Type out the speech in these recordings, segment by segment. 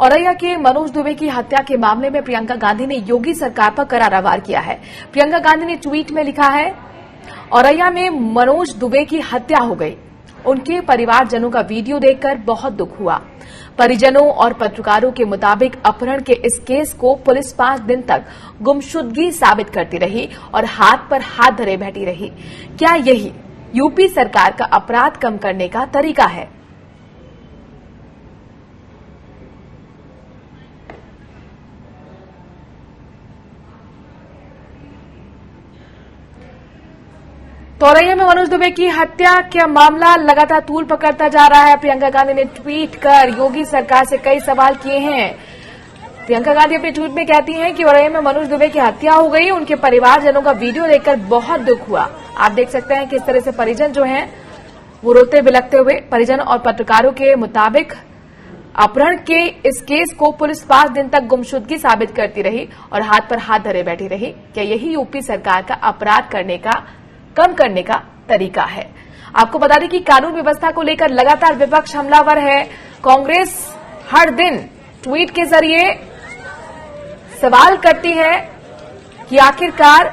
औरैया के मनोज दुबे की हत्या के मामले में प्रियंका गांधी ने योगी सरकार पर करारा वार किया है। प्रियंका गांधी ने ट्वीट में लिखा है, औरैया में मनोज दुबे की हत्या हो गई। उनके परिवारजनों का वीडियो देखकर बहुत दुख हुआ। परिजनों और पत्रकारों के मुताबिक अपहरण के इस केस को पुलिस 5 दिन तक गुमशुदगी साबित करती रही और हाथ पर हाथ धरे बैठी रही। क्या यही यूपी सरकार का अपराध कम करने का तरीका है? तो औरैया में मनोज दुबे की हत्या का मामला लगातार तूल पकड़ता जा रहा है। प्रियंका गांधी ने ट्वीट कर योगी सरकार से कई सवाल किए हैं। प्रियंका गांधी अपने ट्वीट में कहती हैं कि औरैया में मनोज दुबे की हत्या हो गई। उनके परिवारजनों का वीडियो देखकर बहुत दुख हुआ। आप देख सकते हैं कि इस तरह से परिजन जो हैं वो रोते बिलखते हुए। परिजन और पत्रकारों के मुताबिक अपहरण के इस केस को पुलिस 5 दिन तक गुमशुदगी साबित करती रही और हाथ पर हाथ धरे बैठी रही। क्या यही यूपी सरकार का अपराध कम करने का तरीका है? आपको बता दें कि कानून व्यवस्था को लेकर लगातार विपक्ष हमलावर है। कांग्रेस हर दिन ट्वीट के जरिए सवाल करती है कि आखिरकार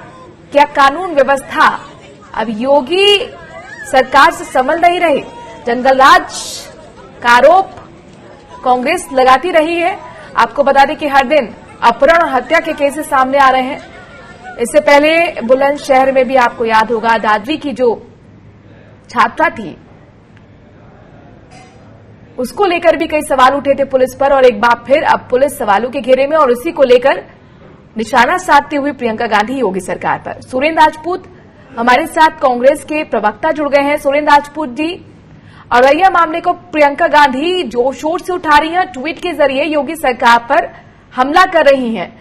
क्या कानून व्यवस्था अब योगी सरकार से संभल नहीं रही? जंगलराज का आरोप कांग्रेस लगाती रही है। आपको बता दें कि हर दिन अपहरण और हत्या के केसेस सामने आ रहे हैं। इससे पहले बुलंदशहर में भी आपको याद होगा दादरी की जो छात्रा थी उसको लेकर भी कई सवाल उठे थे पुलिस पर और एक बार फिर अब पुलिस सवालों के घेरे में और उसी को लेकर निशाना साधते हुए प्रियंका गांधी योगी सरकार पर। सुरेंद्र राजपूत हमारे साथ कांग्रेस के प्रवक्ता जुड़ गए हैं। सुरेंद्र राजपूत जी, औरैया मामले को प्रियंका गांधी जोर शोर से उठा रही हैं, ट्वीट के जरिए योगी सरकार पर हमला कर रही हैं।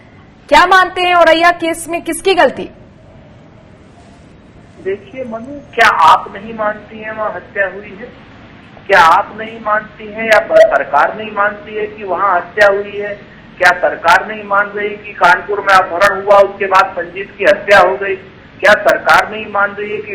क्या मानते हैं औरैया केस में किसकी गलती? देखिए मनु, क्या आप नहीं मानती हैं वहाँ हत्या हुई है? क्या आप नहीं मानती हैं या सरकार नहीं मानती है कि वहाँ हत्या हुई है? क्या सरकार नहीं मान रही कि कानपुर में अपहरण हुआ उसके बाद संजीत की हत्या हो गई? क्या सरकार नहीं मान रही है कि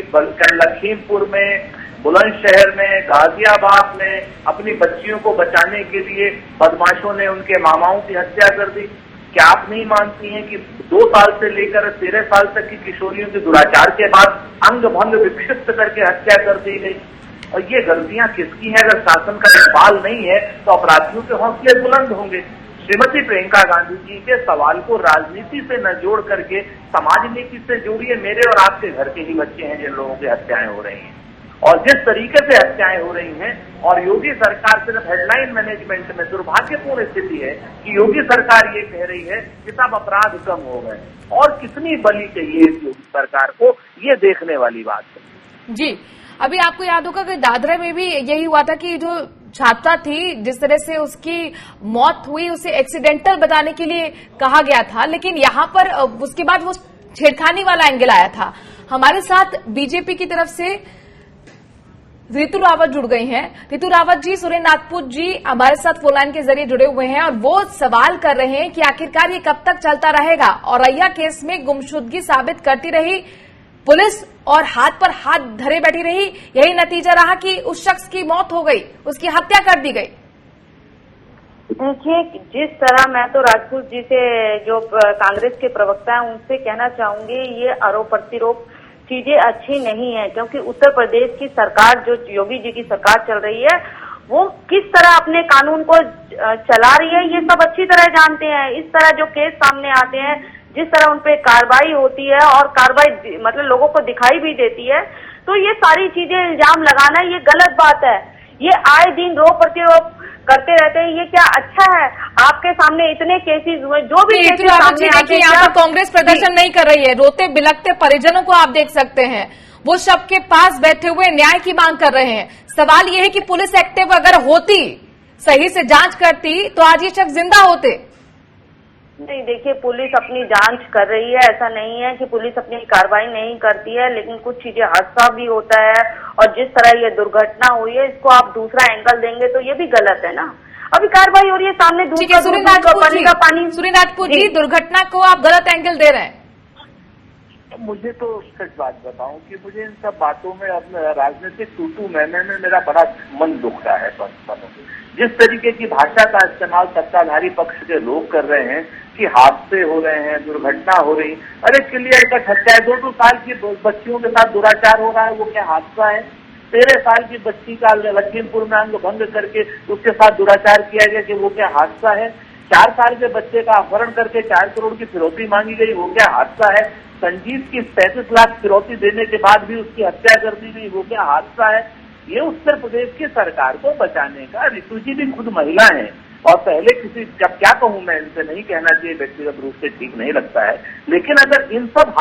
लखीमपुर में, बुलंदशहर में, गाजियाबाद में अपनी बच्चियों को बचाने के लिए बदमाशों ने उनके मामाओं की हत्या कर दी? क्या आप नहीं मानती हैं कि 2 साल से लेकर 13 साल तक की किशोरियों के दुराचार के बाद अंग भंग विक्षिप्त करके हत्या कर दी गई? और ये गलतियां किसकी हैं? अगर शासन का इकबाल नहीं है तो अपराधियों के हौसले बुलंद होंगे। श्रीमती प्रियंका गांधी जी के सवाल को राजनीति से न जोड़ करके समाज नीति से जोड़िए। मेरे और आपके घर के ही बच्चे हैं जिन लोगों की हत्याएं हो रही हैं और जिस तरीके से हत्याएं हो रही हैं। और योगी सरकार सिर्फ हेडलाइन मैनेजमेंट में दुर्भाग्यपूर्ण स्थिति है कि योगी सरकार ये कह रही है कि सब अपराध कम हो गए और कितनी बलि चाहिए इस योगी सरकार को, ये देखने वाली बात है। जी, अभी आपको याद होगा कि दादरा में भी यही हुआ था कि जो छात्रा थी जिस तरह से उसकी मौत हुई उसे एक्सीडेंटल बताने के लिए कहा गया था, लेकिन यहाँ पर उसके बाद वो छेड़खानी वाला एंगल आया था। हमारे साथ बीजेपी की तरफ से ऋतु रावत जुड़ गई हैं। ऋतु रावत जी, सुरेंद्र राजपूत जी हमारे साथ फोन लाइन के जरिए जुड़े हुए हैं और वो सवाल कर रहे हैं कि आखिरकार ये कब तक चलता रहेगा? औरैया केस में गुमशुदगी साबित करती रही पुलिस और हाथ पर हाथ धरे बैठी रही। यही नतीजा रहा कि उस शख्स की मौत हो गई, उसकी हत्या कर दी गई। देखिए, जिस तरह मैं तो राजपूत जी से जो कांग्रेस के प्रवक्ता हैं उनसे कहना चाहूंगी, ये आरोप प्रत्यारोप चीजें अच्छी नहीं है, क्योंकि उत्तर प्रदेश की सरकार जो योगी जी की सरकार चल रही है वो किस तरह अपने कानून को चला रही है ये सब अच्छी तरह जानते हैं। इस तरह जो केस सामने आते हैं, जिस तरह उनपे कार्रवाई होती है और कार्रवाई मतलब लोगों को दिखाई भी देती है, तो ये सारी चीजें इल्जाम लगाना ये गलत बात है। ये आए दिन रोप प्रत्यारोप करते रहते हैं, ये क्या अच्छा है? आपके सामने इतने केसेस हुए, जो भी केसेस सामने आते हैं, यहाँ पर कांग्रेस प्रदर्शन नहीं कर रही है। रोते बिलखते परिजनों को आप देख सकते हैं, वो शव के पास बैठे हुए न्याय की मांग कर रहे हैं। सवाल ये है कि पुलिस एक्टिव अगर होती, सही से जांच करती, तो आज ये शख्स जिंदा होते। नहीं, देखिए, पुलिस अपनी जांच कर रही है, ऐसा नहीं है कि पुलिस अपनी कार्रवाई नहीं करती है, लेकिन कुछ चीजें हादसा भी होता है और जिस तरह ये दुर्घटना हुई है इसको आप दूसरा एंगल देंगे तो ये भी गलत है ना। अभी कार्रवाई हो रही है सामने, दूसरा पानी का पानी। सुरेंद्र राजपूत जी, दुर्घटना को आप गलत एंगल दे रहे हैं। मुझे तो सच बात बताऊं कि मुझे इन सब बातों में अब राजनीतिक तू-तू मैं में मेरा बड़ा मन दुखता है। जिस तरीके की भाषा का इस्तेमाल सत्ताधारी पक्ष के लोग कर रहे हैं कि हादसे हो रहे हैं, दुर्घटना हो रही, अरे क्लियर कट हत्या है। 2-2 साल की बच्चियों के साथ दुराचार हो रहा है, वो क्या हादसा है? 13 साल की बच्ची का लखीमपुर में अंग भंग करके उसके साथ दुराचार किया गया कि वो क्या हादसा है? 4 साल के बच्चे का अपहरण करके 4 करोड़ की फिरौती मांगी गई, वो क्या हादसा है? संजीव की 35 लाख फिरौती देने के बाद भी उसकी हत्या कर दी गई, वो क्या हादसा है? ये उत्तर प्रदेश की सरकार को बचाने का, ऋतु जी भी खुद महिला है और पहले किसी, जब क्या कहूं मैं, इनसे नहीं कहना चाहिए, व्यक्तिगत रूप से ठीक नहीं लगता है, लेकिन अगर इन सब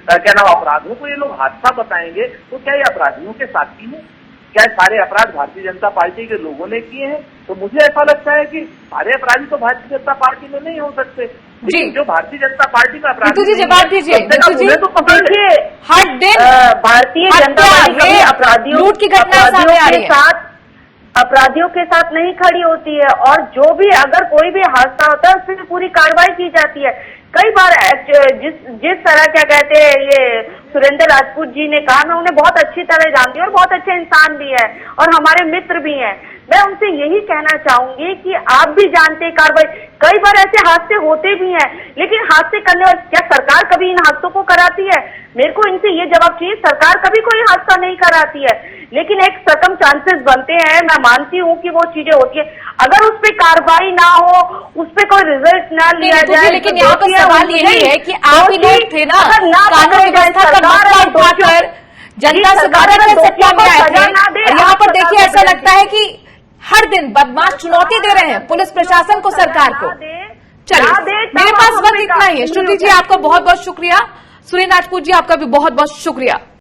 क्या नाम अपराधों को ये लोग हादसा बताएंगे तो क्या ये अपराधियों के साथी हैं? क्या सारे अपराध भारतीय जनता पार्टी के लोगों ने किए हैं? तो मुझे ऐसा लगता है कि सारे अपराधी तो भारतीय जनता पार्टी में नहीं हो सकते, लेकिन जो भारतीय जनता पार्टी का अपराधी जी जवाब दीजिए। तो पकड़िए। हर दिन भारतीय जनता पार्टी कभी अपराधियों अपराधियों के साथ नहीं खड़ी होती है, और जो भी अगर कोई भी हादसा होता है उसमें पूरी कार्रवाई की जाती है। कई बार जिस तरह क्या कहते हैं ये सुरेंद्र राजपूत जी ने कहा, मैं उन्हें बहुत अच्छी तरह जानती हूँ और बहुत अच्छे इंसान भी है और हमारे मित्र भी हैं। मैं उनसे यही कहना चाहूंगी कि आप भी जानते हैं कार्रवाई, कई बार ऐसे हादसे होते भी हैं, लेकिन हादसे करने और क्या सरकार कभी इन हादसों को कराती है? मेरे को इनसे ये जवाब चाहिए, सरकार कभी कोई हादसा नहीं कराती है, लेकिन एक सर्कमस्टांसेस बनते हैं। मैं मानती हूँ कि वो चीजें होती है, अगर उस पर कार्रवाई ना हो, उस पर कोई रिजल्ट ना लिया जाए, लेकिन यहाँ पर सवाल यही है कि आप ही लोग थे ना कानून व्यवस्था का मसला उठाकर जनता से सत्ता में आए थे, और यहाँ पर देखिए ऐसा लगता है कि हर दिन बदमाश चुनौती दे रहे हैं पुलिस प्रशासन को, सरकार को। चलिए मेरे पास बस इतना ही है। श्रुति जी आपका बहुत बहुत शुक्रिया, सुरेंद्र राजपूत जी आपका भी बहुत बहुत शुक्रिया।